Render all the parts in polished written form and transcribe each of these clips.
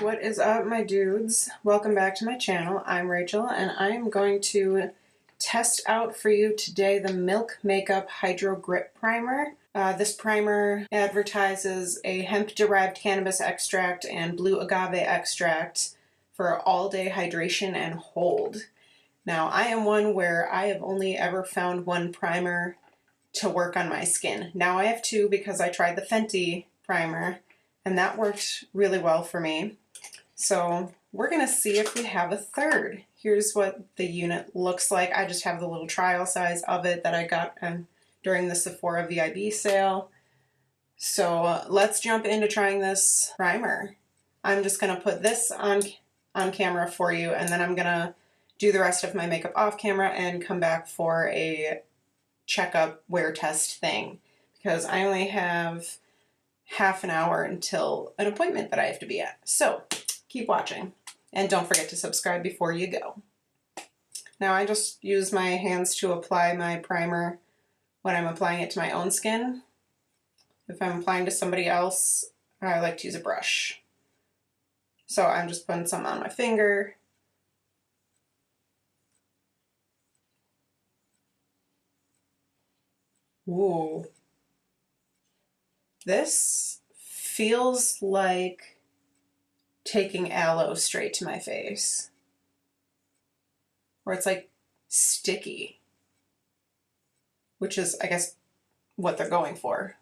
What is up, my dudes? Welcome back to my channel. I'm Rachel and I am going to test out for you today the Milk Makeup Hydrogrip Primer. This primer advertises a hemp-derived cannabis extract and blue agave extract for all-day hydration and hold. Now, I am one where I have only ever found one primer to work on my skin. Now I have two because I tried the Fenty primer and that worked really well for me. So we're gonna see if we have a third. Here's what the unit looks like. I just have the little trial size of it that I got during the Sephora VIB sale. So let's jump into trying this primer. I'm just gonna put this on camera for you, and then I'm gonna do the rest of my makeup off camera and come back for a checkup wear test thing, because I only have half an hour until an appointment that I have to be at. So keep watching and don't forget to subscribe before you go. Now I just use my hands to apply my primer when I'm applying it to my own skin. If I'm applying to somebody else, I like to use a brush. So I'm just putting some on my finger. Ooh. This feels like taking aloe straight to my face. Or it's like sticky, which is, I guess, what they're going for.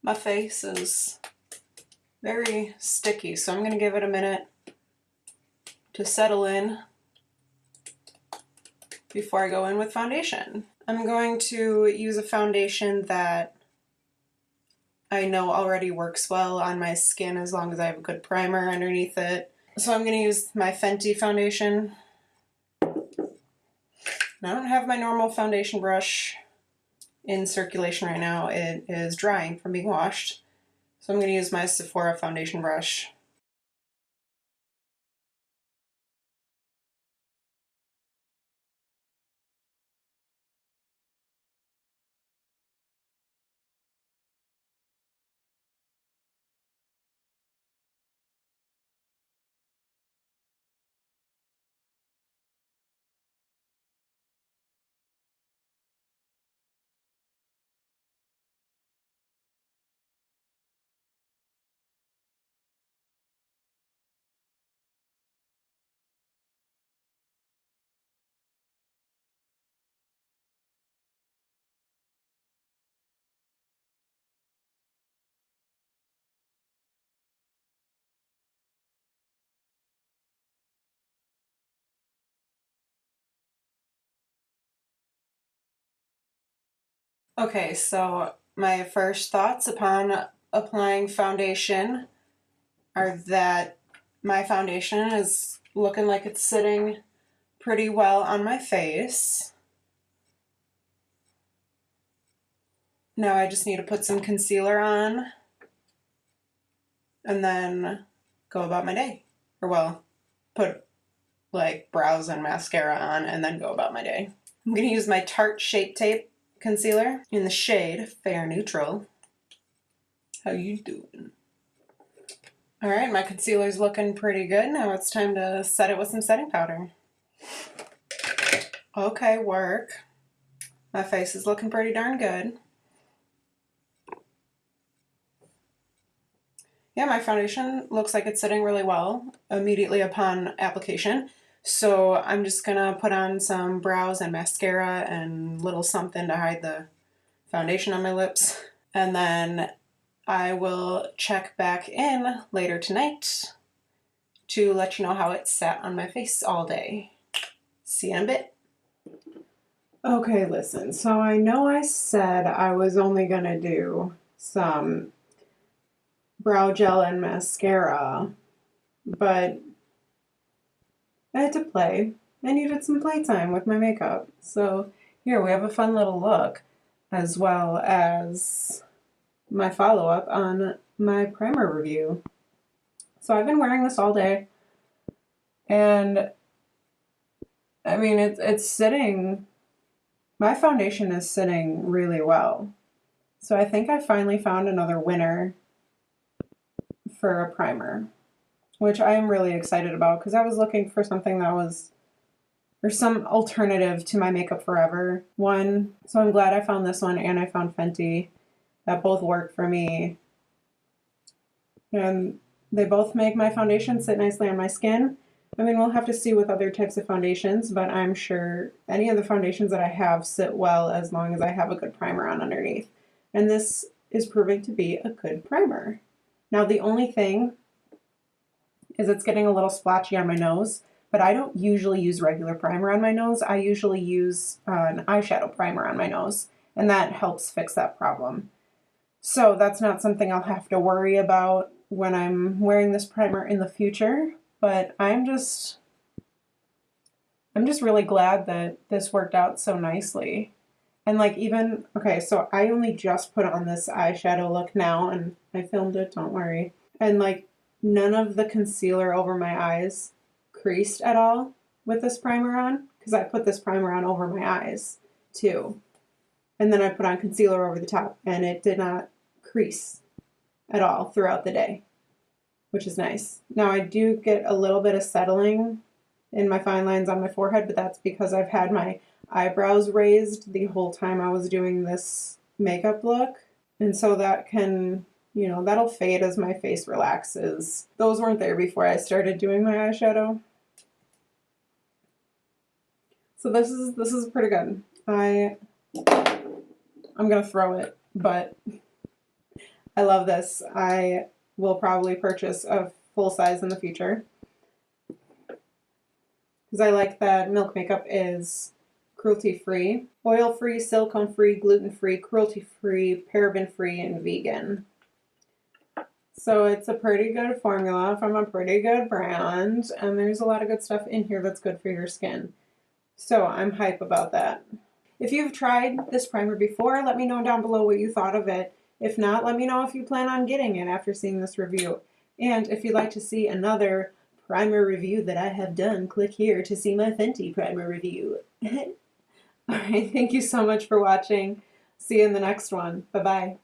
My face is very sticky, so I'm going to give it a minute to settle in before I go in with foundation. I'm going to use a foundation that I know already works well on my skin as long as I have a good primer underneath it. So I'm going to use my Fenty foundation. I don't have my normal foundation brush in circulation right now. It is drying from being washed. So I'm going to use my Sephora foundation brush. Okay, so my first thoughts upon applying foundation are that my foundation is looking like it's sitting pretty well on my face. Now I just need to put some concealer on and then go about my day. Or well, put like brows and mascara on and then go about my day. I'm going to use my Tarte Shape Tape concealer in the shade Fair Neutral. How you doing? Alright, my concealer's looking pretty good. Now it's time to set it with some setting powder. Okay, work. My face is looking pretty darn good. Yeah, my foundation looks like it's sitting really well immediately upon application. So I'm just gonna put on some brows and mascara and little something to hide the foundation on my lips. And then I will check back in later tonight to let you know how it sat on my face all day. See you in a bit. Okay, listen, so I know I said I was only gonna do some brow gel and mascara, but I had to play. I needed some playtime with my makeup. So here we have a fun little look, as well as my follow-up on my primer review. So I've been wearing this all day, and I mean, it's sitting, my foundation is sitting really well. So I think I finally found another winner for a primer, which I am really excited about because I was looking for something that was, or some alternative to my Makeup Forever one. So I'm glad I found this one, and I found Fenty. That both work for me. And they both make my foundation sit nicely on my skin. I mean, we'll have to see with other types of foundations, but I'm sure any of the foundations that I have sit well as long as I have a good primer on underneath. And this is proving to be a good primer. Now, the only thing is it's getting a little splotchy on my nose, but I don't usually use regular primer on my nose. I usually use an eyeshadow primer on my nose, and that helps fix that problem. So that's not something I'll have to worry about when I'm wearing this primer in the future, but I'm just really glad that this worked out so nicely. And like even, okay, so I only just put on this eyeshadow look now, and I filmed it, don't worry. And like none of the concealer over my eyes creased at all with this primer on, because I put this primer on over my eyes too. And then I put on concealer over the top, and it did not crease at all throughout the day, which is nice. Now I do get a little bit of settling in my fine lines on my forehead, but that's because I've had my eyebrows raised the whole time I was doing this makeup look. And so that can, you know, that'll fade as my face relaxes. Those weren't there before I started doing my eyeshadow. So this is pretty good. I'm gonna throw it, but I love this. I will probably purchase a full size in the future because I like that Milk Makeup is cruelty-free, oil-free, silicone-free, gluten-free, cruelty-free, paraben-free, and vegan. So it's a pretty good formula from a pretty good brand, and there's a lot of good stuff in here that's good for your skin. So I'm hype about that. If you've tried this primer before, let me know down below what you thought of it. If not, let me know if you plan on getting it after seeing this review. And if you'd like to see another primer review that I have done, click here to see my Fenty primer review. Alright, thank you so much for watching. See you in the next one. Bye-bye.